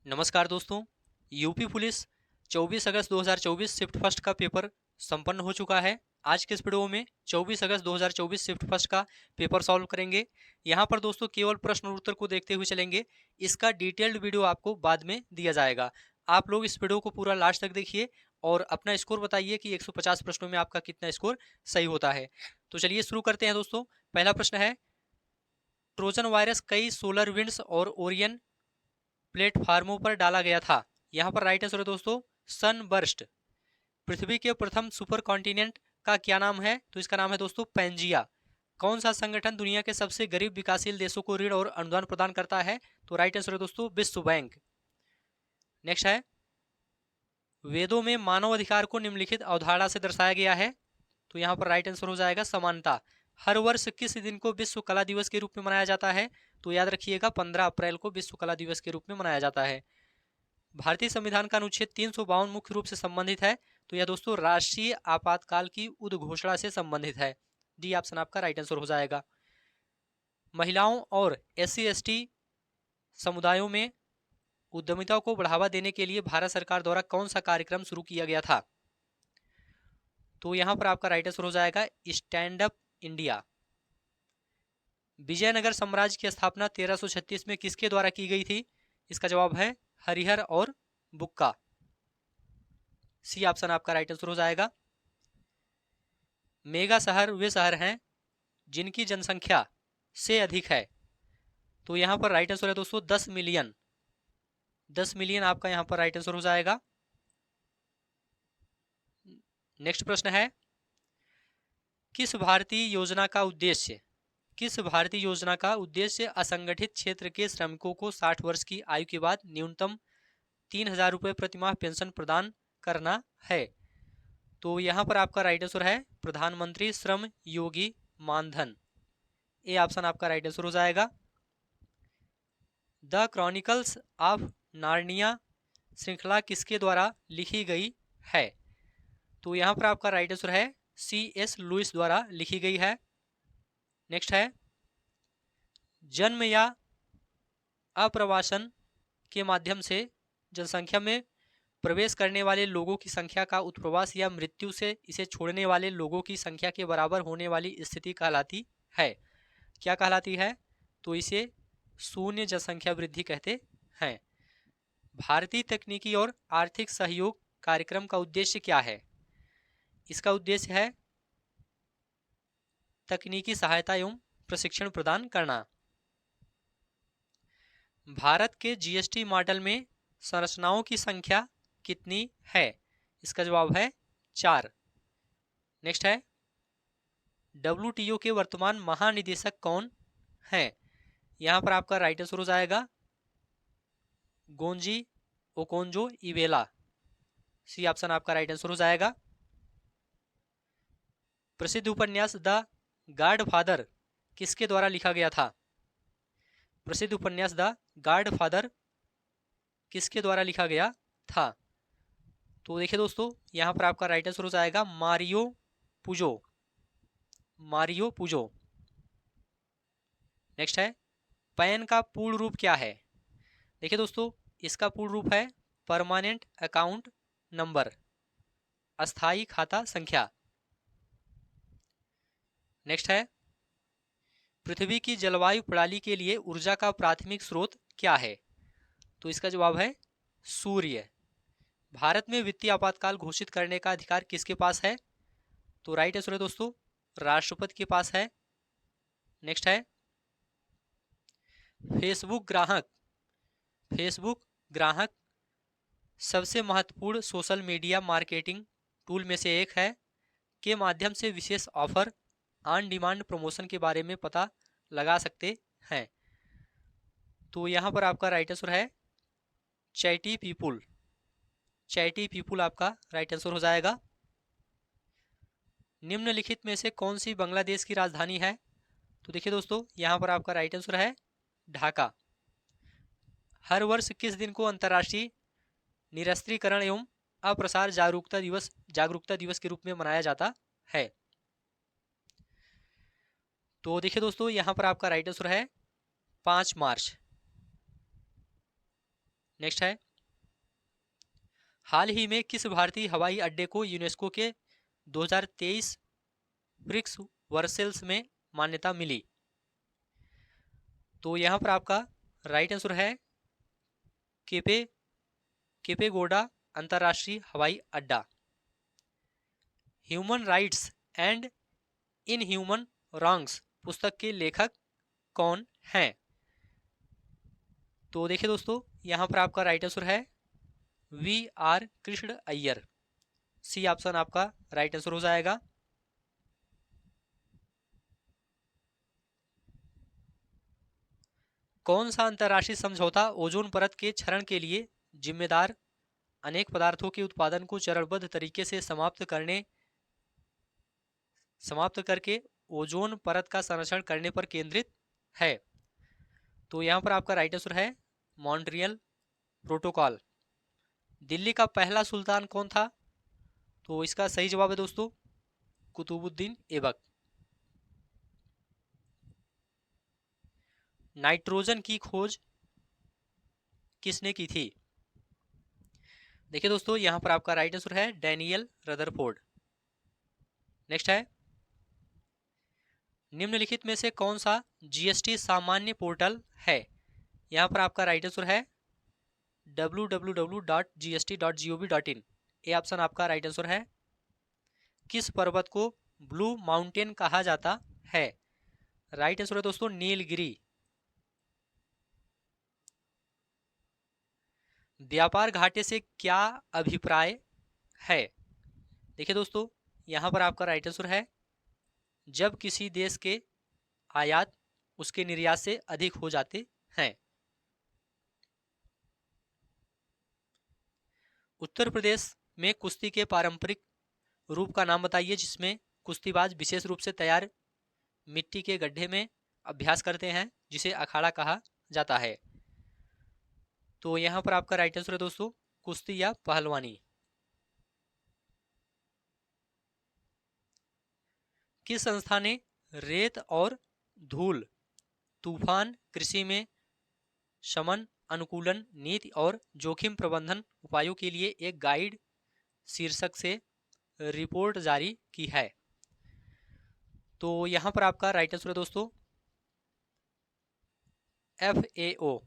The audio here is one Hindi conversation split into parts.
नमस्कार दोस्तों। यूपी पुलिस 24 अगस्त 2024 शिफ्ट फर्स्ट का पेपर संपन्न हो चुका है। आज के इस वीडियो में 24 अगस्त 2024 शिफ्ट फर्स्ट का पेपर सॉल्व करेंगे। यहाँ पर दोस्तों केवल प्रश्न और उत्तर को देखते हुए चलेंगे। इसका डिटेल्ड वीडियो आपको बाद में दिया जाएगा। आप लोग इस वीडियो को पूरा लास्ट तक देखिए और अपना स्कोर बताइए कि 150 प्रश्नों में आपका कितना स्कोर सही होता है। तो चलिए शुरू करते हैं दोस्तों। पहला प्रश्न है, ट्रोजन वायरस कई सोलर विंड्स और ओरियन प्लेटफार्मों पर डाला गया था। यहाँ पर राइट आंसर है दोस्तों सनबर्स्ट। पृथ्वी के प्रथम सुपर कॉन्टिनेंट का क्या नाम है? तो इसका नाम है दोस्तों पैंजिया। कौन सा संगठन दुनिया के सबसे गरीब विकासशील देशों को ऋण और अनुदान प्रदान करता है? तो राइट आंसर है दोस्तों विश्व बैंक। नेक्स्ट है, वेदों में मानव अधिकार को निम्नलिखित अवधारणा से दर्शाया गया है। तो यहाँ पर राइट आंसर हो जाएगा समानता। हर वर्ष किस दिन को विश्व कला दिवस के रूप में मनाया जाता है? तो याद रखिएगा 15 अप्रैल को विश्व कला दिवस के रूप में मनाया जाता है। भारतीय संविधान का अनुच्छेद 352 मुख्य रूप से संबंधित है। तो यह दोस्तों राष्ट्रीय आपातकाल की उद्घोषणा से संबंधित है। डी ऑप्शन आपका राइट आंसर हो जाएगा। महिलाओं और SC/ST समुदायों में उद्यमिता को बढ़ावा देने के लिए भारत सरकार द्वारा कौन सा कार्यक्रम शुरू किया गया था? तो यहां पर आपका राइट आंसर हो जाएगा स्टैंड अप इंडिया। विजयनगर साम्राज्य की स्थापना 1336 में किसके द्वारा की गई थी? इसका जवाब है हरिहर और बुक्का। सी ऑप्शन आपका राइट आंसर हो जाएगा। मेगा शहर वे शहर हैं जिनकी जनसंख्या से अधिक है। तो यहां पर राइट आंसर है दोस्तों 10 मिलियन। 10 मिलियन आपका यहां पर राइट आंसर हो जाएगा। नेक्स्ट प्रश्न है, किस भारतीय योजना का उद्देश्य असंगठित क्षेत्र के श्रमिकों को 60 वर्ष की आयु के बाद न्यूनतम 3,000 रुपये प्रतिमाह पेंशन प्रदान करना है? तो यहां पर आपका राइट आंसर है प्रधानमंत्री श्रम योगी मानधन। ए ऑप्शन आपका राइट आंसर हो जाएगा। द क्रॉनिकल्स ऑफ नार्निया श्रृंखला किसके द्वारा लिखी गई है? तो यहां पर आपका राइट आंसर है C.S. लुइस द्वारा लिखी गई है। नेक्स्ट है, जन्म या अप्रवासन के माध्यम से जनसंख्या में प्रवेश करने वाले लोगों की संख्या का उत्प्रवास या मृत्यु से इसे छोड़ने वाले लोगों की संख्या के बराबर होने वाली स्थिति कहलाती है। क्या कहलाती है? तो इसे शून्य जनसंख्या वृद्धि कहते हैं। भारतीय तकनीकी और आर्थिक सहयोग कार्यक्रम का उद्देश्य क्या है? इसका उद्देश्य है तकनीकी सहायता एवं प्रशिक्षण प्रदान करना। भारत के GST मॉडल में संरचनाओं की संख्या कितनी है? इसका जवाब है 4। नेक्स्ट है, WTO के वर्तमान महानिदेशक कौन हैं? यहां पर आपका राइट आंसर हो जाएगा गोंजी ओकोंजो इवेला। सी ऑप्शन आपका राइट आंसर हो जाएगा। प्रसिद्ध उपन्यास द गॉड फादर किसके द्वारा लिखा गया था? प्रसिद्ध उपन्यास द गॉड फादर किसके द्वारा लिखा गया था? तो देखिए दोस्तों यहां पर आपका राइट आंसर हो जाएगा मारियो पुजो। नेक्स्ट है, पैन का पूर्ण रूप क्या है? देखिए दोस्तों इसका पूर्ण रूप है परमानेंट अकाउंट नंबर, अस्थाई खाता संख्या। नेक्स्ट है, पृथ्वी की जलवायु प्रणाली के लिए ऊर्जा का प्राथमिक स्रोत क्या है? तो इसका जवाब है सूर्य। भारत में वित्तीय आपातकाल घोषित करने का अधिकार किसके पास है? तो राइट आंसर है दोस्तों राष्ट्रपति के पास है। नेक्स्ट है, फेसबुक ग्राहक सबसे महत्वपूर्ण सोशल मीडिया मार्केटिंग टूल में से एक है के माध्यम से विशेष ऑफर ऑन डिमांड प्रमोशन के बारे में पता लगा सकते हैं। तो यहां पर आपका राइट आंसर है चैटी पीपुल आपका राइट आंसर हो जाएगा। निम्नलिखित में से कौन सी बांग्लादेश की राजधानी है? तो देखिए दोस्तों यहां पर आपका राइट आंसर है ढाका। हर वर्ष किस दिन को अंतर्राष्ट्रीय निरस्त्रीकरण एवं अप्रसार जागरूकता दिवस के रूप में मनाया जाता है? तो देखिए दोस्तों यहां पर आपका राइट आंसर है 5 मार्च। नेक्स्ट है, हाल ही में किस भारतीय हवाई अड्डे को यूनेस्को के 2023 ब्रिक्स वर्सेल्स में मान्यता मिली? तो यहाँ पर आपका राइट आंसर है केपे केपेगोडा अंतर्राष्ट्रीय हवाई अड्डा। Human rights and inhuman wrongs पुस्तक के लेखक कौन हैं? तो देखिए दोस्तों, यहाँ पर आपका राइट आंसर है VR Krishna Iyer. C option आपका राइट आंसर हो जाएगा। कौन सा अंतर्राष्ट्रीय समझौता ओजोन परत के क्षरण के लिए जिम्मेदार अनेक पदार्थों के उत्पादन को चरणबद्ध तरीके से समाप्त करके ओजोन परत का संरक्षण करने पर केंद्रित है? तो यहाँ पर आपका राइट आंसर है मॉन्ट्रियल प्रोटोकॉल। दिल्ली का पहला सुल्तान कौन था? तो इसका सही जवाब है दोस्तों कुतुबुद्दीन ऐबक। नाइट्रोजन की खोज किसने की थी? देखिए दोस्तों, यहां पर आपका राइट आंसर है डैनियल रदरफोर्ड। नेक्स्ट है, निम्नलिखित में से कौन सा जीएसटी सामान्य पोर्टल है? यहां पर आपका राइट आंसर है www.gst.gov.in। ये ऑप्शन आपका राइट आंसर है। किस पर्वत को ब्लू माउंटेन कहा जाता है? राइट आंसर है दोस्तों नीलगिरी। व्यापार घाटे से क्या अभिप्राय है? देखिए दोस्तों, यहां पर आपका राइट आंसर है जब किसी देश के आयात उसके निर्यात से अधिक हो जाते हैं। उत्तर प्रदेश में कुश्ती के पारंपरिक रूप का नाम बताइए जिसमें कुश्तीबाज विशेष रूप से तैयार मिट्टी के गड्ढे में अभ्यास करते हैं, जिसे अखाड़ा कहा जाता है। तो यहां पर आपका राइट आंसर है दोस्तों कुश्ती या पहलवानी। किस संस्था ने रेत और धूल तूफान कृषि में शमन अनुकूलन नीति और जोखिम प्रबंधन उपायों के लिए एक गाइड शीर्षक से रिपोर्ट जारी की है? तो यहां पर आपका राइट आंसर है दोस्तों FAO।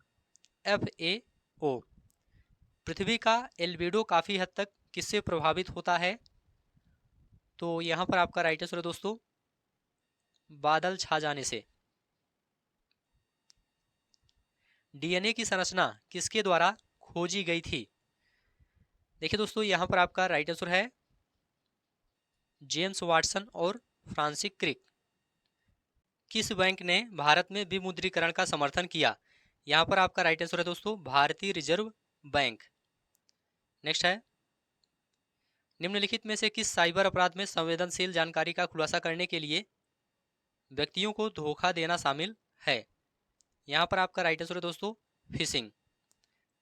पृथ्वी का एल्बिडो काफी हद तक किससे प्रभावित होता है? तो यहां पर आपका राइट आंसर है दोस्तों बादल छा जाने से। डीएनए की संरचना किसके द्वारा खोजी गई थी? देखिए दोस्तों, यहां पर आपका राइट आंसर है जेम्स वाटसन और फ्रांसिस क्रिक। किस बैंक ने भारत में विमुद्रीकरण का समर्थन किया? यहां पर आपका राइट आंसर है दोस्तों भारतीय रिजर्व बैंक। नेक्स्ट है, निम्नलिखित में से किस साइबर अपराध में संवेदनशील जानकारी का खुलासा करने के लिए व्यक्तियों को धोखा देना शामिल है? यहां पर आपका राइट आंसर है दोस्तों फिशिंग।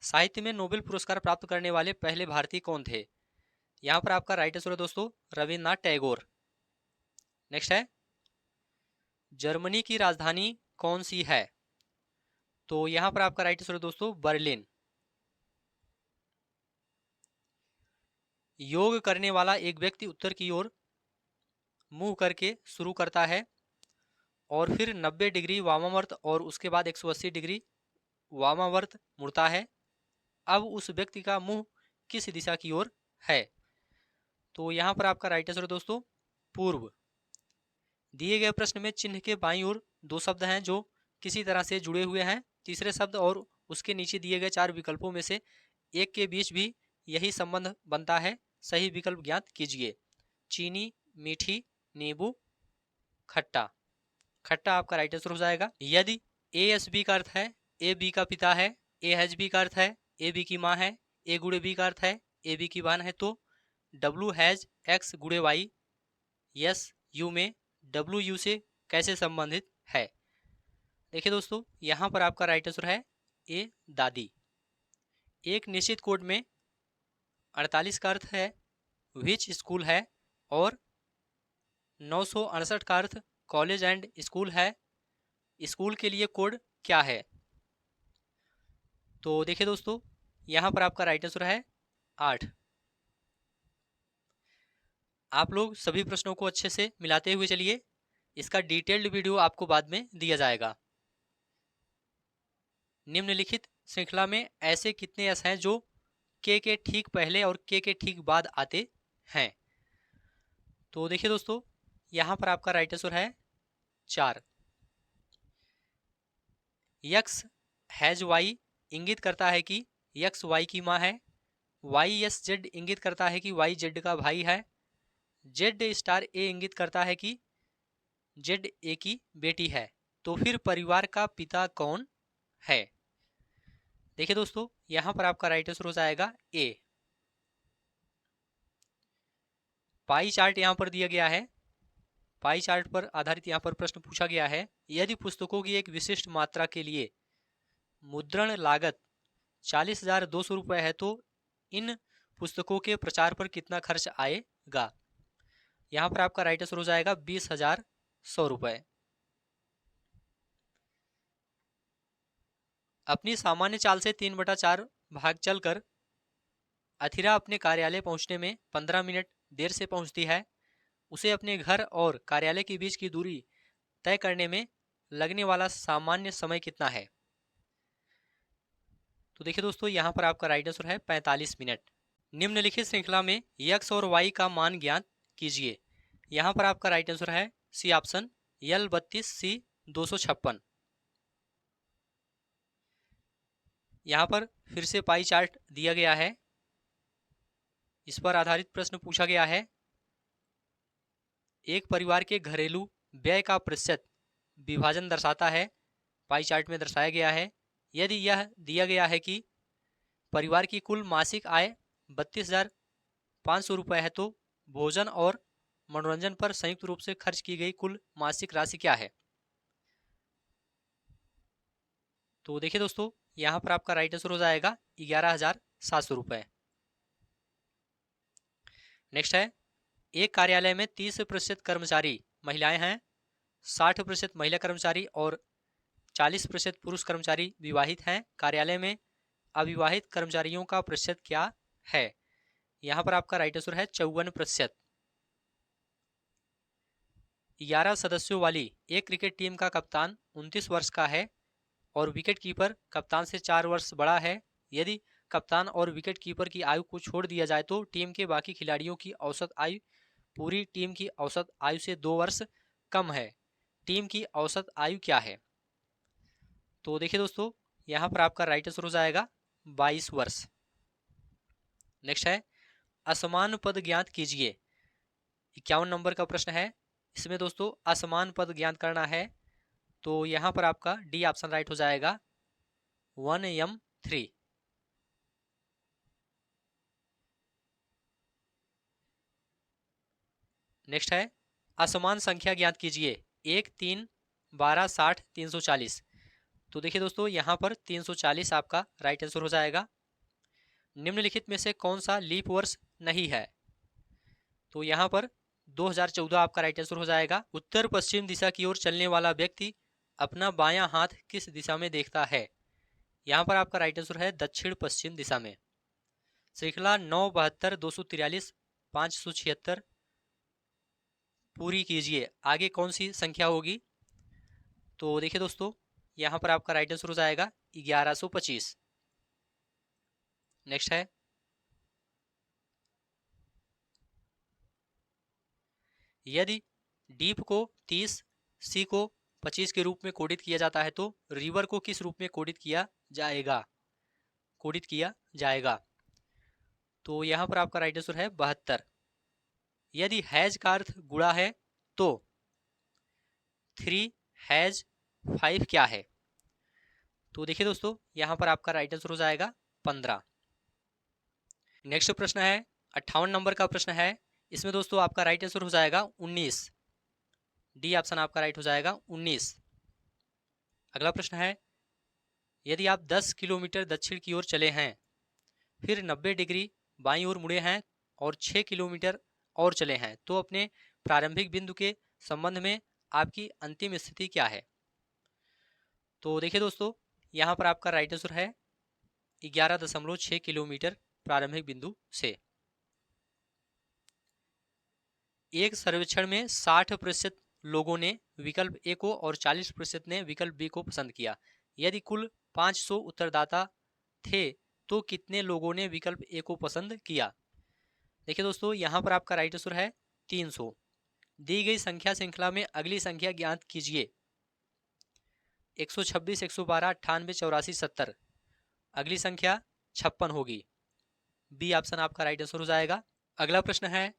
साहित्य में नोबेल पुरस्कार प्राप्त करने वाले पहले भारतीय कौन थे? यहां पर आपका राइट आंसर है दोस्तों रविन्द्रनाथ टैगोर। नेक्स्ट है, जर्मनी की राजधानी कौन सी है? तो यहां पर आपका राइट आंसर है दोस्तों बर्लिन। योग करने वाला एक व्यक्ति उत्तर की ओर मुंह करके शुरू करता है और फिर 90 डिग्री वामावर्त और उसके बाद 180 डिग्री वामावर्त मुड़ता है। अब उस व्यक्ति का मुंह किस दिशा की ओर है? तो यहां पर आपका राइट आंसर है दोस्तों पूर्व। दिए गए प्रश्न में चिन्ह के बाईं ओर दो शब्द हैं जो किसी तरह से जुड़े हुए हैं। तीसरे शब्द और उसके नीचे दिए गए चार विकल्पों में से एक के बीच भी यही संबंध बनता है। सही विकल्प ज्ञात कीजिए। चीनी, मीठी, नींबू, खट्टा। खट्टा आपका राइट आंसर हो जाएगा। यदि ए एस बी का अर्थ है ए बी का पिता है, ए एच बी का अर्थ है ए बी की माँ है, ए गुड़े बी का अर्थ है ए बी की बहन है, तो डब्ल्यू हैज एक्स गुड़े वाई यस यू में डब्ल्यू यू से कैसे संबंधित है? देखिए दोस्तों, यहाँ पर आपका राइट आंसर है ए दादी। एक निश्चित कोड में 48 का अर्थ है विच स्कूल है और 968 का अर्थ कॉलेज एंड स्कूल है। स्कूल के लिए कोड क्या है? तो देखिए दोस्तों, यहाँ पर आपका राइट आंसर है 8। आप लोग सभी प्रश्नों को अच्छे से मिलाते हुए चलिए, इसका डिटेल्ड वीडियो आपको बाद में दिया जाएगा। निम्नलिखित श्रृंखला में ऐसे कितने एस हैं जो के ठीक पहले और के ठीक बाद आते हैं? तो देखिए दोस्तों, यहाँ पर आपका राइट आंसर है 4। यक्स हैज वाई इंगित करता है कि यक्स वाई की माँ है। वाई एस जेड इंगित करता है कि वाई जेड का भाई है। जेड स्टार ए इंगित करता है कि जेड ए की बेटी है। तो फिर परिवार का पिता कौन है? देखिए दोस्तों, यहां पर आपका राइट आंसर हो जाएगा ए। पाई चार्ट यहां पर दिया गया है। पाई चार्ट पर आधारित यहां पर प्रश्न पूछा गया है, यदि पुस्तकों की एक विशिष्ट मात्रा के लिए मुद्रण लागत 40,200 रुपये है तो इन पुस्तकों के प्रचार पर कितना खर्च आएगा? यहां पर आपका राइट आंसर हो जाएगा 20,100 रुपये। अपनी सामान्य चाल से 3/4 भाग चलकर अथिरा अपने कार्यालय पहुंचने में 15 मिनट देर से पहुंचती है। उसे अपने घर और कार्यालय के बीच की दूरी तय करने में लगने वाला सामान्य समय कितना है? तो देखिए दोस्तों, यहाँ पर आपका राइट आंसर है 45 मिनट। निम्नलिखित श्रृंखला में यक्स और वाई का मान ज्ञात कीजिए। यहाँ पर आपका राइट आंसर है सी ऑप्शन, L32 C 256। यहाँ पर फिर से पाई चार्ट दिया गया है, इस पर आधारित प्रश्न पूछा गया है। एक परिवार के घरेलू व्यय का प्रतिशत विभाजन दर्शाता है, पाई चार्ट में दर्शाया गया है। यदि यह दिया गया है कि परिवार की कुल मासिक आय 32,500 रुपये है तो भोजन और मनोरंजन पर संयुक्त रूप से खर्च की गई कुल मासिक राशि क्या है? तो देखिए दोस्तों, यहाँ पर आपका राइट आंसर हो जाएगा 11,700 रुपये। नेक्स्ट है, एक कार्यालय में 30% कर्मचारी महिलाएं हैं, 60% महिला कर्मचारी और 40% पुरुष कर्मचारी विवाहित हैं। कार्यालय में अविवाहित कर्मचारियों का प्रतिशत क्या है? यहाँ पर आपका राइट आंसर है 54%। 11 सदस्यों वाली एक क्रिकेट टीम का कप्तान 29 वर्ष का है और विकेट कीपर कप्तान से 4 वर्ष बड़ा है। यदि कप्तान और विकेट कीपर की आयु को छोड़ दिया जाए तो टीम के बाकी खिलाड़ियों की औसत आयु पूरी टीम की औसत आयु से 2 वर्ष कम है। टीम की औसत आयु क्या है? तो देखिए दोस्तों, यहाँ पर आपका राइट आंसर हो जाएगा 22 वर्ष। नेक्स्ट है, असमान पद ज्ञात कीजिए। 51 नंबर का प्रश्न है। इसमें दोस्तों असमान पद ज्ञात करना है, तो यहाँ पर आपका डी ऑप्शन राइट हो जाएगा 1m3। नेक्स्ट है, असमान संख्या ज्ञात कीजिए। 1, 3, 12, 60, 340। तो देखिए दोस्तों, यहाँ पर 340 आपका राइट आंसर हो जाएगा। निम्नलिखित में से कौन सा लीप वर्ष नहीं है? तो यहाँ पर 2014 आपका राइट आंसर हो जाएगा। उत्तर पश्चिम दिशा की ओर चलने वाला व्यक्ति अपना बायां हाथ किस दिशा में देखता है? यहाँ पर आपका राइट आंसर है दक्षिण पश्चिम दिशा में। श्रृंखला 972 243 576 पूरी कीजिए, आगे कौन सी संख्या होगी? तो देखिए दोस्तों, यहाँ पर आपका राइट आंसर हो जाएगा 1125। नेक्स्ट है, यदि डीप को 30, सी को 25 के रूप में कोडित किया जाता है तो रिवर को किस रूप में कोडित किया जाएगा? तो यहाँ पर आपका राइट आंसर है 72। यदि हैज का अर्थ गुणा है तो 3 हैज 5 क्या है? तो देखिए दोस्तों, यहाँ पर आपका राइट आंसर हो जाएगा 15। नेक्स्ट प्रश्न है 58 नंबर का प्रश्न है। इसमें दोस्तों आपका राइट आंसर हो जाएगा 19। डी ऑप्शन आपका राइट हो जाएगा 19। अगला प्रश्न है, यदि आप 10 किलोमीटर दक्षिण की ओर चले हैं, फिर 90 डिग्री बाईं ओर मुड़े हैं और 6 किलोमीटर और चले हैं तो अपने प्रारंभिक बिंदु के संबंध में आपकी अंतिम स्थिति क्या है? तो देखिए दोस्तों, यहाँ पर आपका राइट आंसर है 11.6 किलोमीटर प्रारंभिक बिंदु से। एक सर्वेक्षण में 60% लोगों ने विकल्प ए को और 40% ने विकल्प बी को पसंद किया। यदि कुल 500 उत्तरदाता थे तो कितने लोगों ने विकल्प ए को पसंद किया? देखिए दोस्तों, यहाँ पर आपका राइट आंसर है 300। दी गई संख्या श्रृंखला में अगली संख्या ज्ञात कीजिए। 126, 112, 98, 84, 70। अगली संख्या 56 होगी। बी ऑप्शन आपका राइट आंसर हो जाएगा। अगला प्रश्न है,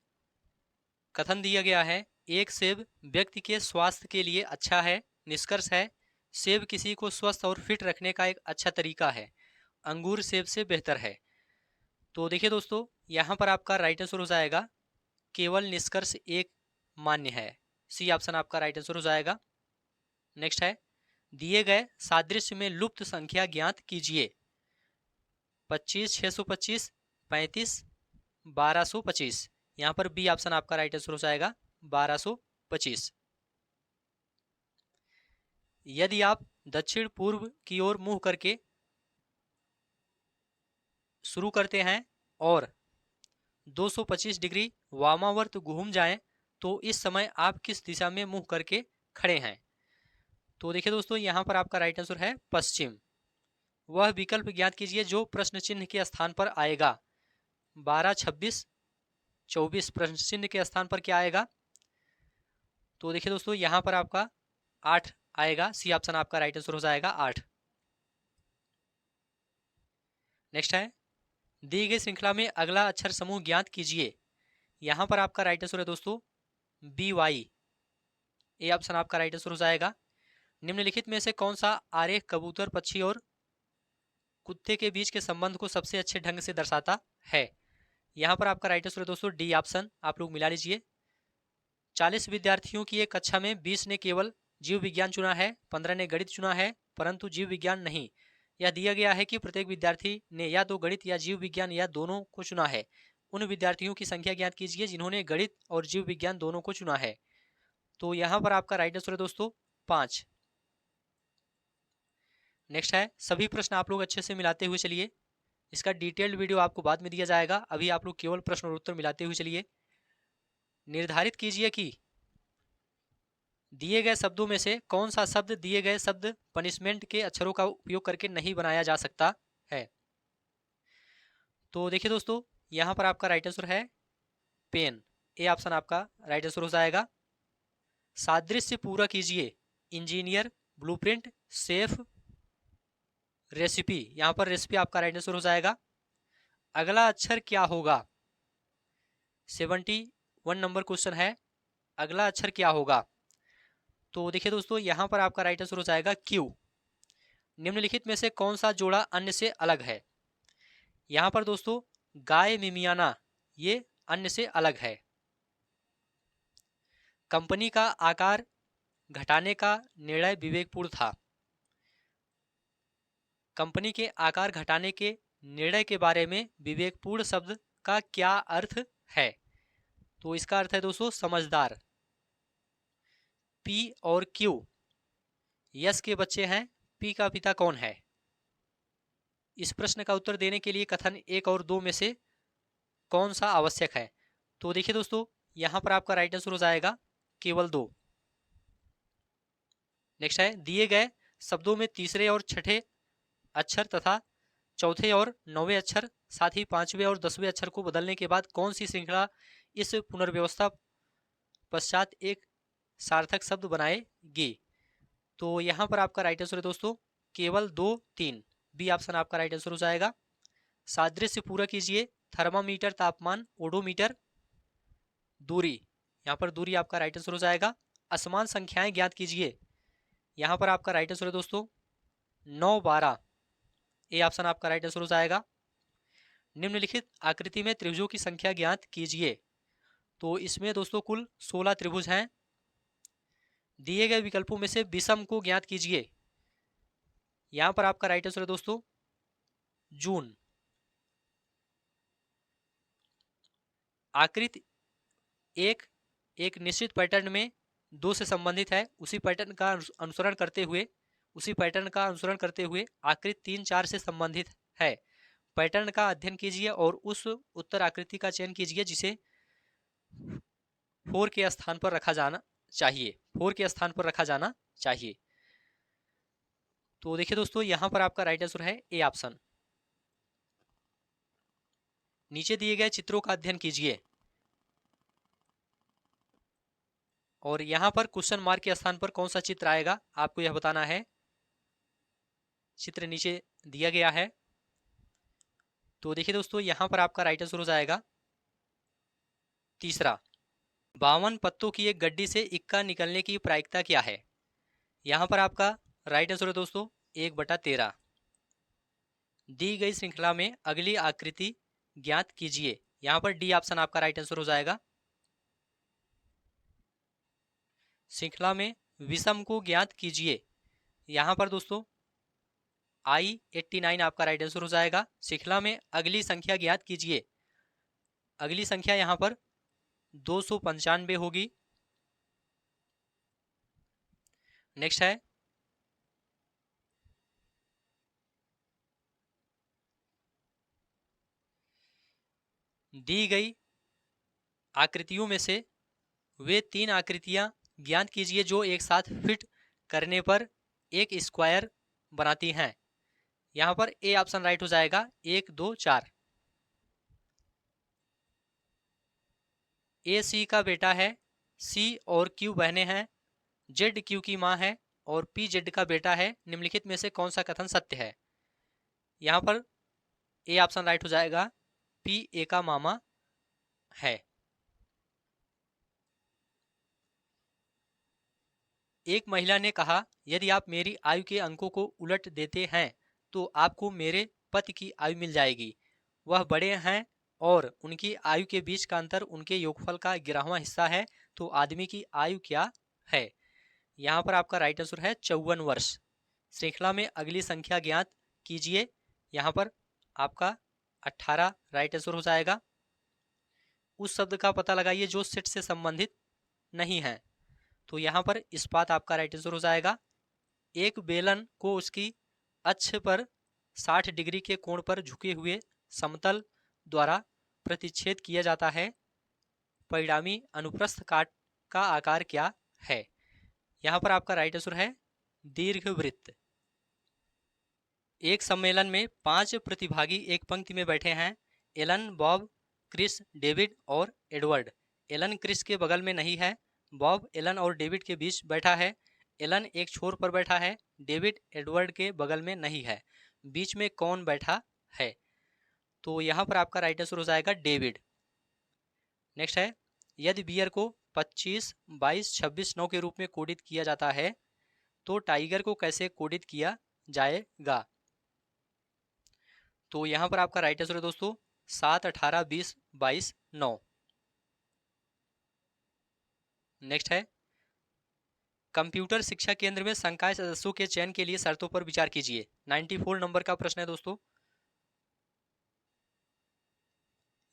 कथन दिया गया है, एक सेब व्यक्ति के स्वास्थ्य के लिए अच्छा है। निष्कर्ष है, सेब किसी को स्वस्थ और फिट रखने का एक अच्छा तरीका है। अंगूर सेब से बेहतर है। तो देखिए दोस्तों, यहाँ पर आपका राइट आंसर हो जाएगा केवल निष्कर्ष एक मान्य है। सी ऑप्शन आपका राइट आंसर हो जाएगा। नेक्स्ट है, दिए गए सादृश्य में लुप्त संख्या ज्ञात कीजिए। 25, 625, 35, 1225। यहाँ पर बी ऑप्शन आपका राइट आंसर हो जाएगा 1225। यदि आप दक्षिण पूर्व की ओर मुंह करके शुरू करते हैं और 225 डिग्री वामावर्त घूम जाएं तो इस समय आप किस दिशा में मुंह करके खड़े हैं? तो देखिए दोस्तों, यहाँ पर आपका राइट आंसर है पश्चिम। वह विकल्प ज्ञात कीजिए जो प्रश्न चिन्ह के स्थान पर आएगा। 12, 26, 24 प्रश्न चिन्ह के स्थान पर क्या आएगा? तो देखिए दोस्तों, यहाँ पर आपका 8 आएगा। सी ऑप्शन आपका राइट आंसर हो जाएगा 8। नेक्स्ट है, दी गई श्रृंखला में अगला अक्षर समूह ज्ञात कीजिए। यहाँ पर आपका राइट आंसर है दोस्तों बी वाई। ए ऑप्शन आपका राइट आंसर हो जाएगा। निम्नलिखित में से कौन सा आरेख कबूतर, पक्षी और कुत्ते के बीच के संबंध को सबसे अच्छे ढंग से दर्शाता है? यहाँ पर आपका राइट आंसर है दोस्तों डी ऑप्शन। आप लोग मिला लीजिए। 40 विद्यार्थियों की एक कक्षा में 20 ने केवल जीव विज्ञान चुना है, 15 ने गणित चुना है, परंतु जीव विज्ञान नहीं। यह दिया गया है कि प्रत्येक विद्यार्थी ने या तो गणित या जीव विज्ञान या दोनों को चुना है। उन विद्यार्थियों की संख्या ज्ञात कीजिए जिन्होंने गणित और जीव विज्ञान दोनों को चुना है। तो यहाँ पर आपका राइट आंसर है दोस्तों 5। नेक्स्ट है, सभी प्रश्न आप लोग अच्छे से मिलाते हुए चलिए। इसका डिटेल्ड वीडियो आपको बाद में दिया जाएगा, अभी आप लोग केवल प्रश्न और उत्तर मिलाते हुए चलिए। निर्धारित कीजिए कि दिए गए शब्दों में से कौन सा शब्द दिए गए शब्द पनिशमेंट के अक्षरों का उपयोग करके नहीं बनाया जा सकता है। तो देखिए दोस्तों, यहाँ पर आपका राइट आंसर है पेन। ए ऑप्शन आपका राइट आंसर हो जाएगा। सादृश्य पूरा कीजिए। Engineer, blueprint, safe, recipe. यहाँ पर रेसिपी आपका राइट आंसर हो जाएगा। अगला अक्षर क्या होगा? 71 नंबर क्वेश्चन है, अगला अक्षर क्या होगा? तो देखिए दोस्तों, यहाँ पर आपका राइट आंसर हो जाएगा क्यू। निम्नलिखित में से कौन सा जोड़ा अन्य से अलग है? यहाँ पर दोस्तों गाय मिमियाना ये अन्य से अलग है। कंपनी का आकार घटाने का निर्णय विवेकपूर्ण था। कंपनी के आकार घटाने के निर्णय के बारे में विवेकपूर्ण शब्द का क्या अर्थ है? तो इसका अर्थ है दोस्तों समझदार। पी और क्यू यस के बच्चे हैं, पी का पिता कौन है? इस प्रश्न का उत्तर देने के लिए कथन 1 और 2 में से कौन सा आवश्यक है? तो देखिए दोस्तों, यहां पर आपका राइट आंसर हो जाएगा केवल 2। नेक्स्ट है, दिए गए शब्दों में तीसरे और छठे अक्षर तथा चौथे और 9वें अक्षर साथ ही 5वें और 10वें अक्षर को बदलने के बाद कौन सी श्रृंखला इस पुनर्व्यवस्था पश्चात एक सार्थक शब्द बनाएगी? तो यहाँ पर आपका राइट आंसर है दोस्तों केवल 2, 3। बी ऑप्शन आपका राइट आंसर हो जाएगा। सादृश्य पूरा कीजिए। थर्मामीटर तापमान, ओडोमीटर, दूरी। यहाँ पर दूरी आपका राइट आंसर हो जाएगा। असमान संख्याएं ज्ञात कीजिए। यहाँ पर आपका राइट आंसर है दोस्तों 9, 12। ए ऑप्शन आपका राइट आंसर हो जाएगा। निम्नलिखित आकृति में त्रिभुजों की संख्या ज्ञात कीजिए। तो इसमें दोस्तों कुल 16 त्रिभुज हैं। दिए गए विकल्पों में से विषम को ज्ञात कीजिए। यहां पर आपका राइट आंसर है दोस्तों जून। आकृति एक निश्चित पैटर्न में 2 से संबंधित है। उसी पैटर्न का अनुसरण करते हुए आकृति 3, 4 से संबंधित है। पैटर्न का अध्ययन कीजिए और उस उत्तर आकृति का चयन कीजिए जिसे 4 के स्थान पर रखा जाना चाहिए, 4 के स्थान पर रखा जाना चाहिए। तो देखिए दोस्तों, यहां पर आपका राइट आंसर है ए ऑप्शन। नीचे दिए गए चित्रों का अध्ययन कीजिए और यहां पर क्वेश्चन मार्क के स्थान पर कौन सा चित्र आएगा आपको यह बताना है। चित्र नीचे दिया गया है। तो देखिए दोस्तों, यहां पर आपका राइट आंसर हो जाएगा तीसरा। 52 पत्तों की एक गड्डी से इक्का निकलने की प्रायिकता क्या है। यहां पर आपका राइट आंसर है दोस्तों 1/13। दी गई श्रृंखला में अगली आकृति ज्ञात कीजिए। यहां पर डी ऑप्शन आपका राइट आंसर हो जाएगा। श्रृंखला में विषम को ज्ञात कीजिए। यहां पर दोस्तों I89 आपका राइट आंसर हो जाएगा। श्रृंखला में अगली संख्या ज्ञात कीजिए। अगली संख्या यहां पर 295 होगी। नेक्स्ट है दी गई आकृतियों में से वे 3 आकृतियां ज्ञात कीजिए जो एक साथ फिट करने पर एक स्क्वायर बनाती हैं। यहां पर ए ऑप्शन राइट हो जाएगा 1 2 4। ए सी का बेटा है, सी और क्यू बहनें हैं, जेड क्यू की मां है और पी जेड का बेटा है। निम्नलिखित में से कौन सा कथन सत्य है। यहां पर ए ऑप्शन राइट हो जाएगा, पी ए का मामा है। एक महिला ने कहा, यदि आप मेरी आयु के अंकों को उलट देते हैं तो आपको मेरे पति की आयु मिल जाएगी। वह बड़े हैं और उनकी आयु के बीच का अंतर उनके योगफल का 11वां हिस्सा है, तो आदमी की आयु क्या है। यहाँ पर आपका राइट आंसर है 54 वर्ष। श्रृंखला में अगली संख्या ज्ञात कीजिए। यहाँ पर आपका 18 राइट आंसर हो जाएगा। उस शब्द का पता लगाइए जो सेट से संबंधित नहीं है। तो यहाँ पर इस्पात आपका राइट आंसर हो जाएगा। एक बेलन को उसकी अक्ष पर 60 डिग्री के कोण पर झुके हुए समतल द्वारा प्रतिच्छेद किया जाता है। परिणामी अनुप्रस्थ काट का आकार क्या है। यहाँ पर आपका राइट आंसर है दीर्घवृत्त। एक सम्मेलन में 5 प्रतिभागी एक पंक्ति में बैठे हैं। एलन, बॉब, क्रिस, डेविड और एडवर्ड। एलन क्रिस के बगल में नहीं है, बॉब एलन और डेविड के बीच बैठा है। एलन एक छोर पर बैठा है, डेविड एडवर्ड के बगल में नहीं है। बीच में कौन बैठा है। तो यहाँ पर आपका राइट आंसर हो जाएगा डेविड। नेक्स्ट है, यदि बियर को 25, 22, 26, 9 के रूप में कोडित किया जाता है तो टाइगर को कैसे कोडित किया जाएगा। तो यहाँ पर आपका राइट आंसर है दोस्तों 7, 18, 20, 22, 9। नेक्स्ट है, कंप्यूटर शिक्षा केंद्र में संकाय सदस्यों के चयन के लिए शर्तों पर विचार कीजिए। 94 नंबर का प्रश्न है दोस्तों।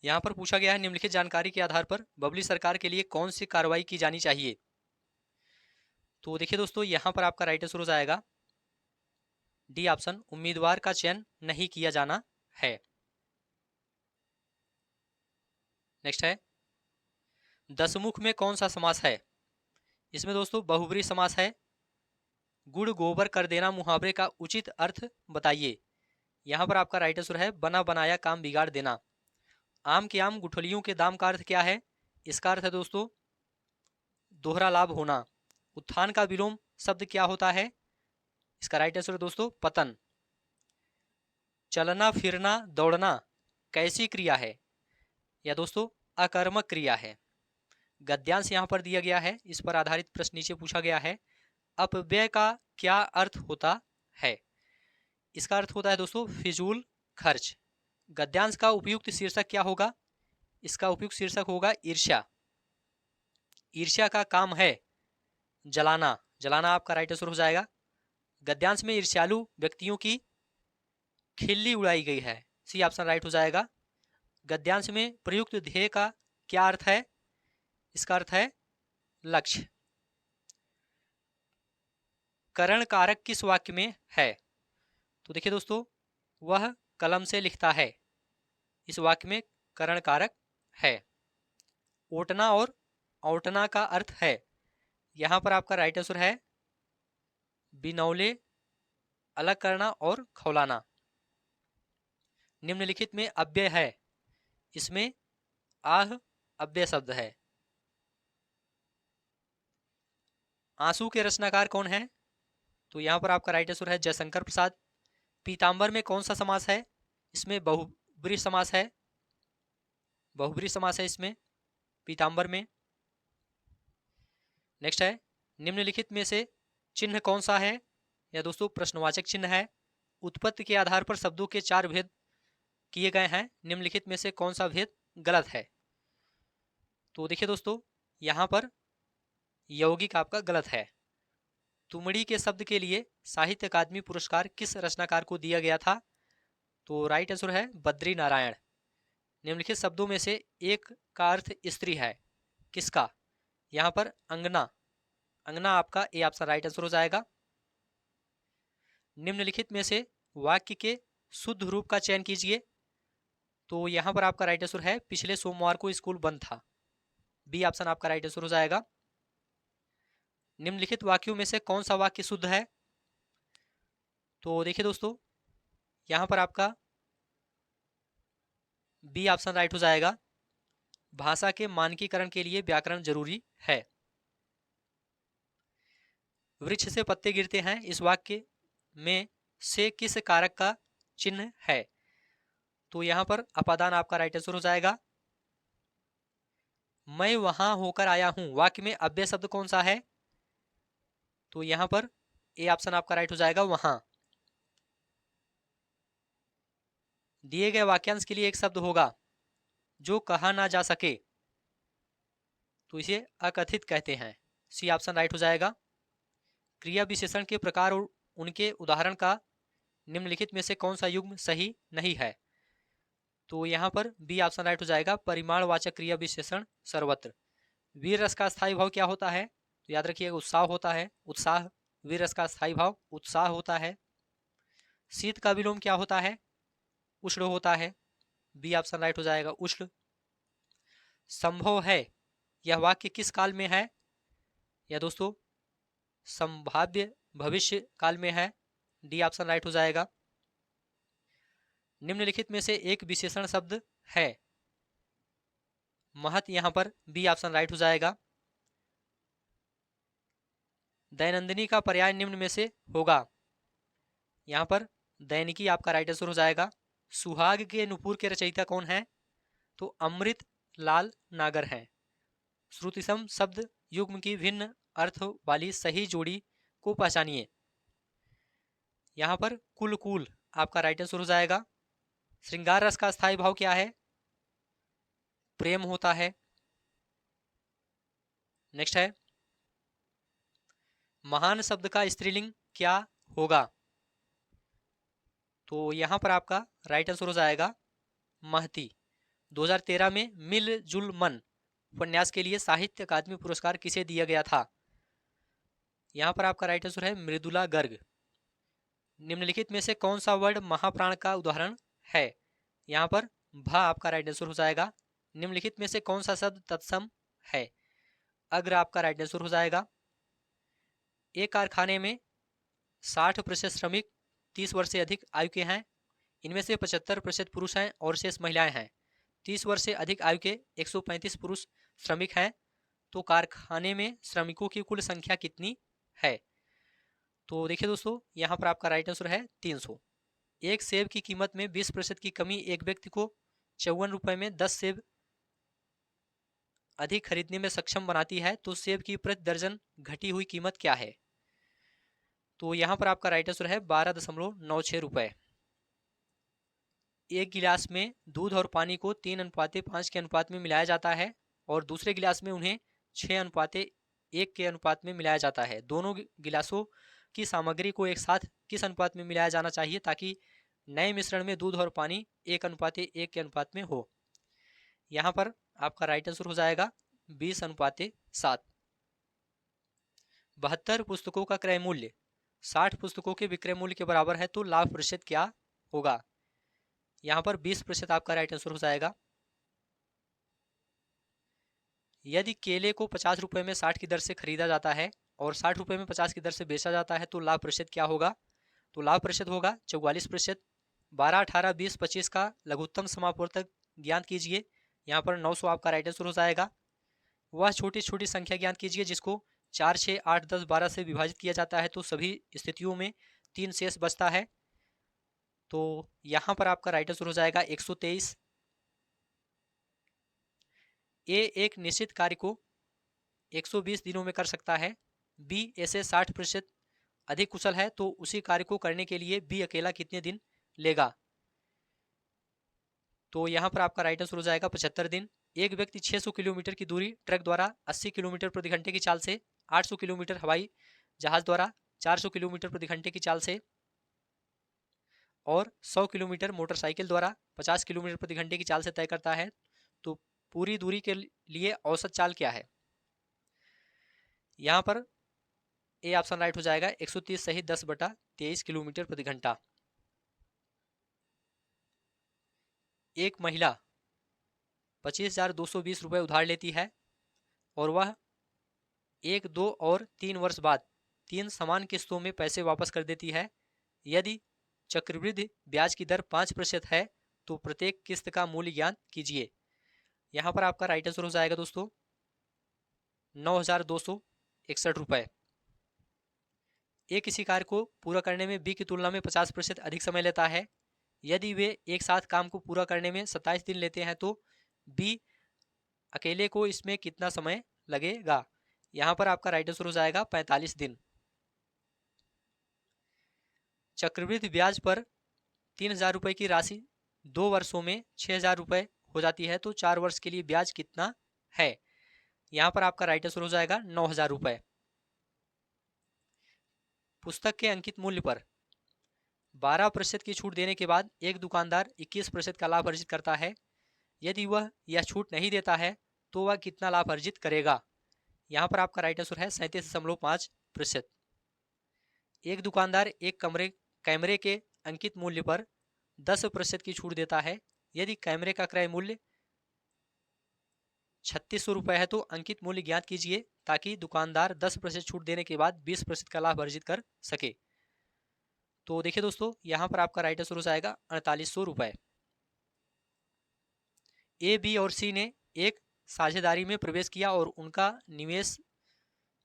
यहाँ पर पूछा गया है, निम्नलिखित जानकारी के आधार पर बबली सरकार के लिए कौन सी कार्रवाई की जानी चाहिए। तो देखिए दोस्तों, यहाँ पर आपका राइट आंसर हो जाएगा डी ऑप्शन, उम्मीदवार का चयन नहीं किया जाना है। नेक्स्ट है, दसमुख में कौन सा समास है। इसमें दोस्तों बहुब्री समास है। गुड़ गोबर कर देना मुहावरे का उचित अर्थ बताइए। यहाँ पर आपका राइट आंसर है बना बनाया काम बिगाड़ देना। आम के आम गुठलियों के दाम का अर्थ क्या है। इसका अर्थ है दोस्तों दोहरा लाभ होना। उत्थान का विलोम शब्द क्या होता है। इसका राइट आंसर है दोस्तों पतन। चलना फिरना दौड़ना कैसी क्रिया है। या दोस्तों अकर्मक क्रिया है। गद्यांश यहाँ पर दिया गया है, इस पर आधारित प्रश्न नीचे पूछा गया है। अपव्यय का क्या अर्थ होता है। इसका अर्थ होता है दोस्तों फिजूल खर्च। गद्यांश का उपयुक्त शीर्षक क्या होगा। इसका उपयुक्त शीर्षक होगा ईर्ष्या। ईर्ष्या का काम है जलाना। जलाना आपका राइट आंसर हो जाएगा। गद्यांश में ईर्ष्यालु व्यक्तियों की खिल्ली उड़ाई गई है। सी ऑप्शन राइट हो जाएगा। गद्यांश में प्रयुक्त ध्येय का क्या अर्थ है। इसका अर्थ है लक्ष्य। करण कारक किस वाक्य में है। तो देखिए दोस्तों, वह कलम से लिखता है। इस वाक्य में करण कारक है। ओटना और औटना का अर्थ है। यहाँ पर आपका राइट आंसर है बिनौले, अलग करना और खौलाना। निम्नलिखित में अव्यय है, इसमें आह अव्यय शब्द है। आंसू के रचनाकार कौन है? तो यहाँ पर आपका राइट आंसर है जयशंकर प्रसाद। पीताम्बर में कौन सा समास है? इसमें बहुब्रीहि समास है। बहुब्रीहि समास है इसमें पीताम्बर में। नेक्स्ट है, निम्नलिखित में से चिन्ह कौन सा है? यह दोस्तों प्रश्नवाचक चिन्ह है। उत्पत्ति के आधार पर शब्दों के 4 भेद किए गए हैं। निम्नलिखित में से कौन सा भेद गलत है? तो देखिए दोस्तों, यहाँ पर यौगिक आपका गलत है। तुमड़ी के शब्द के लिए साहित्य अकादमी पुरस्कार किस रचनाकार को दिया गया था? तो राइट आंसर है बद्री नारायण। निम्नलिखित शब्दों में से एक का अर्थ स्त्री है, किसका? यहाँ पर अंगना। अंगना आपका ए ऑप्शन राइट आंसर हो जाएगा। निम्नलिखित में से वाक्य के शुद्ध रूप का चयन कीजिए। तो यहाँ पर आपका राइट आंसर है पिछले सोमवार को स्कूल बंद था। बी ऑप्शन आपका राइट आंसर हो जाएगा। निम्नलिखित वाक्यों में से कौन सा वाक्य शुद्ध है? तो देखिए दोस्तों, यहाँ पर आपका बी ऑप्शन राइट हो जाएगा। भाषा के मानकीकरण के लिए व्याकरण जरूरी है। वृक्ष से पत्ते गिरते हैं, इस वाक्य में से किस कारक का चिन्ह है? तो यहाँ पर अपादान आपका राइट आंसर हो जाएगा। मैं वहां होकर आया हूं, वाक्य में अव्यय शब्द कौन सा है? तो यहाँ पर ए ऑप्शन आपका राइट हो जाएगा, वहां। दिए गए वाक्यांश के लिए एक शब्द होगा जो कहा ना जा सके, तो इसे अकथित कहते हैं। सी ऑप्शन राइट हो जाएगा। क्रिया विशेषण के प्रकार और उनके उदाहरण का निम्नलिखित में से कौन सा युग्म सही नहीं है? तो यहाँ पर बी ऑप्शन राइट हो जाएगा। परिमाणवाचक क्रिया विशेषण सर्वत्र। वीर रस का स्थायी भाव क्या होता है? तो याद रखिएगा उत्साह होता है, उत्साह। वीर रस का स्थायी भाव उत्साह होता है। शीत का विलोम क्या होता है? उष्ण होता है। बी ऑप्शन राइट हो जाएगा, उष्ण। संभव है, यह वाक्य किस काल में है? या दोस्तों संभाव्य भविष्य काल में है। डी ऑप्शन राइट हो जाएगा। निम्नलिखित में से एक विशेषण शब्द है महत, यहां पर बी ऑप्शन राइट हो जाएगा। दैनंदिनी का पर्याय निम्न में से होगा। यहां पर दैनिकी आपका राइट आंसर हो जाएगा। सुहाग के नुपुर के रचयिता कौन है? तो अमृत लाल नागर हैं। श्रुतिसम शब्द युग्म की भिन्न अर्थ वाली सही जोड़ी को पहचानिए। यहां पर कुल कुल आपका राइट आंसर हो जाएगा। श्रृंगार रस का स्थायी भाव क्या है? प्रेम होता है। नेक्स्ट है, महान शब्द का स्त्रीलिंग क्या होगा? तो यहां पर आपका राइट आंसर हो जाएगा महती। 2013 में मिलजुल मन उपन्यास के लिए साहित्य अकादमी पुरस्कार किसे दिया गया था? यहां पर आपका राइट आंसर है मृदुला गर्ग। निम्नलिखित में से कौन सा वर्ड महाप्राण का उदाहरण है? यहां पर भा आपका राइट आंसर हो जाएगा। निम्नलिखित में से कौन सा शब्द तत्सम है? अग्र आपका राइट आंसर हो जाएगा। एक कारखाने में 60% श्रमिक 30 वर्ष से अधिक आयु के हैं। इनमें से 75% पुरुष हैं और शेष महिलाएं हैं। 30 वर्ष से अधिक आयु के 135 पुरुष श्रमिक हैं। तो कारखाने में श्रमिकों की कुल संख्या कितनी है? तो देखिए दोस्तों, यहाँ पर आपका राइट आंसर है 300। एक सेब की कीमत में 20% की कमी एक व्यक्ति को 54 रुपये में 10 सेब अधिक खरीदने में सक्षम बनाती है, तो सेब की प्रति दर्जन घटी हुई कीमत क्या है? तो यहाँ पर आपका राइट आंसर है 12.96 रुपये। एक गिलास में दूध और पानी को 3:5 के अनुपात में मिलाया जाता है और दूसरे गिलास में उन्हें 6:1 के अनुपात में मिलाया जाता है। दोनों गिलासों की सामग्री को एक साथ किस अनुपात में मिलाया जाना चाहिए ताकि नए मिश्रण में दूध और पानी 1:1 के अनुपात में हो? यहाँ पर आपका राइट आंसर हो जाएगा 20:7। 72 पुस्तकों का क्रय मूल्य 60 पुस्तकों के विक्रय मूल्य के बराबर है, तो लाभ प्रतिशत क्या होगा? यहाँ पर 20% आपका राइट आंसर हो जाएगा। यदि केले को 50 रुपये में 60 की दर से खरीदा जाता है और 60 रुपये में 50 की दर से बेचा जाता है तो लाभ प्रतिशत क्या होगा? तो लाभ प्रतिशत होगा 44%। 12, 18, 20, 25 का लघुत्तम समापवर्तक ज्ञात कीजिए। यहाँ पर 900 आपका राइट आंसर हो जाएगा। वह छोटी छोटी संख्या ज्ञात कीजिए जिसको 4, 6, 8, 10, 12 से विभाजित किया जाता है तो सभी स्थितियों में 3 शेष बचता है। तो यहाँ पर आपका राइट आंसर हो जाएगा 123। ए एक निश्चित कार्य को 120 दिनों में कर सकता है। बी ऐसे 60% अधिक कुशल है तो उसी कार्य को करने के लिए बी अकेला कितने दिन लेगा? तो यहाँ पर आपका राइट आंसर हो जाएगा 75 दिन। एक व्यक्ति 600 किलोमीटर की दूरी ट्रक द्वारा 80 किलोमीटर प्रति घंटे की चाल से, 800 किलोमीटर हवाई जहाज द्वारा 400 किलोमीटर प्रति घंटे की चाल से और 100 किलोमीटर मोटरसाइकिल द्वारा 50 किलोमीटर प्रति घंटे की चाल से तय करता है तो पूरी दूरी के लिए औसत चाल क्या है? यहाँ पर ए ऑप्शन राइट हो जाएगा 130 सही 10/23 किलोमीटर प्रति घंटा। एक महिला 25,220 रुपये उधार लेती है और वह 1, 2 और 3 वर्ष बाद 3 समान किस्तों में पैसे वापस कर देती है। यदि चक्रवृद्धि ब्याज की दर 5% है तो प्रत्येक किस्त का मूल्य ज्ञात कीजिए। यहाँ पर आपका राइट आंसर हो जाएगा दोस्तों 9,261 रुपये। ए किसी कार्य को पूरा करने में बी की तुलना में 50% अधिक समय लेता है। यदि वे एक साथ काम को पूरा करने में 27 दिन लेते हैं तो बी अकेले को इसमें कितना समय लगेगा? यहाँ पर आपका राइट आंसर हो जाएगा 45 दिन। चक्रवृद्धि ब्याज पर 3,000 रुपये की राशि 2 वर्षों में 6,000 रुपये हो जाती है तो 4 वर्ष के लिए ब्याज कितना है? यहाँ पर आपका राइट आंसर हो जाएगा 9,000 रुपये। पुस्तक के अंकित मूल्य पर 12% की छूट देने के बाद एक दुकानदार 21% का लाभ अर्जित करता है। यदि वह यह छूट नहीं देता है तो वह कितना लाभ अर्जित करेगा? यहाँ पर आपका राइट आंसर है 37.5%। एक दुकानदार एक कैमरे के अंकित मूल्य पर 10% की छूट देता है। यदि कैमरे का क्रय मूल्य 3600 रुपये है तो अंकित मूल्य ज्ञात कीजिए ताकि दुकानदार 10% छूट देने के बाद 20% का लाभ अर्जित कर सके। तो देखिए दोस्तों यहाँ पर आपका राइट आंसर हो जाएगा 4800 रुपये। ए, बी और सी ने एक साझेदारी में प्रवेश किया और उनका निवेश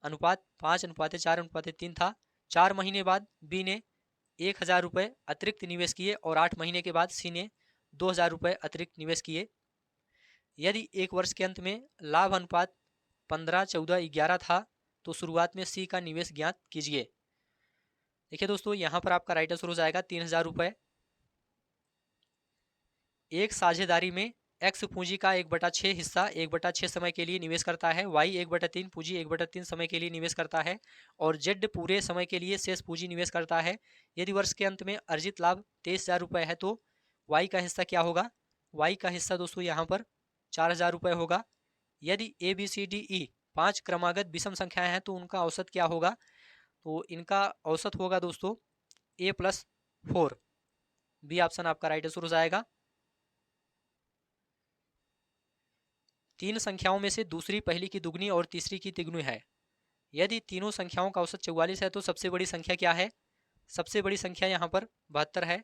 अनुपात 5:4:3 था। 4 महीने बाद बी ने 1,000 रुपये अतिरिक्त निवेश किए और 8 महीने के बाद सी ने 2,000 रुपये अतिरिक्त निवेश किए। यदि एक वर्ष के अंत में लाभ अनुपात 15, 14, 11 था तो शुरुआत में सी का निवेश ज्ञात कीजिए। देखिए दोस्तों यहाँ पर आपका राइट आंसर हो जाएगा 3,000 रुपये। एक साझेदारी में एक्स पूंजी का 1/6 हिस्सा 1/6 समय के लिए निवेश करता है, वाई 1/3 पूंजी 1/3 समय के लिए निवेश करता है और जेड पूरे समय के लिए शेष पूंजी निवेश करता है। यदि वर्ष के अंत में अर्जित लाभ 23,000 रुपये है तो वाई का हिस्सा क्या होगा? वाई का हिस्सा दोस्तों यहाँ पर 4,000 रुपये होगा। यदि ए, बी, सी, डी, ई 5 क्रमागत विषम संख्याएं हैं तो उनका औसत क्या होगा? तो इनका औसत होगा दोस्तों a+4। बी ऑप्शन आपका राइट आंसर हो जाएगा। 3 संख्याओं में से दूसरी पहली की दुगनी और तीसरी की तिगुनी है। यदि तीनों संख्याओं का औसत 44 है तो सबसे बड़ी संख्या क्या है? सबसे बड़ी संख्या यहाँ पर 72 है।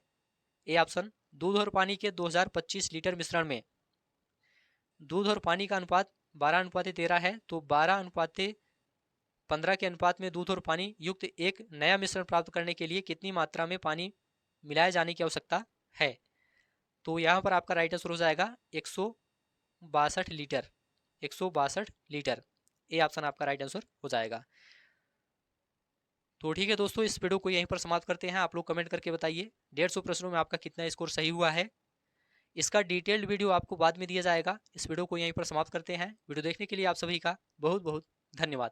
A option. दूध और पानी के 2025 लीटर मिश्रण में दूध और पानी का अनुपात 12:13 है तो 12:15 के अनुपात में दूध और पानी युक्त एक नया मिश्रण प्राप्त करने के लिए कितनी मात्रा में पानी मिलाए जाने की आवश्यकता है? तो यहाँ पर आपका राइट आंसर हो जाएगा 162 लीटर। 162 लीटर। ए ऑप्शन आपका राइट आंसर हो जाएगा। तो ठीक है दोस्तों इस वीडियो को यहीं पर समाप्त करते हैं। आप लोग कमेंट करके बताइए 150 प्रश्नों में आपका कितना स्कोर सही हुआ है। इसका डिटेल्ड वीडियो आपको बाद में दिया जाएगा। इस वीडियो को यहीं पर समाप्त करते हैं। वीडियो देखने के लिए आप सभी का बहुत बहुत धन्यवाद।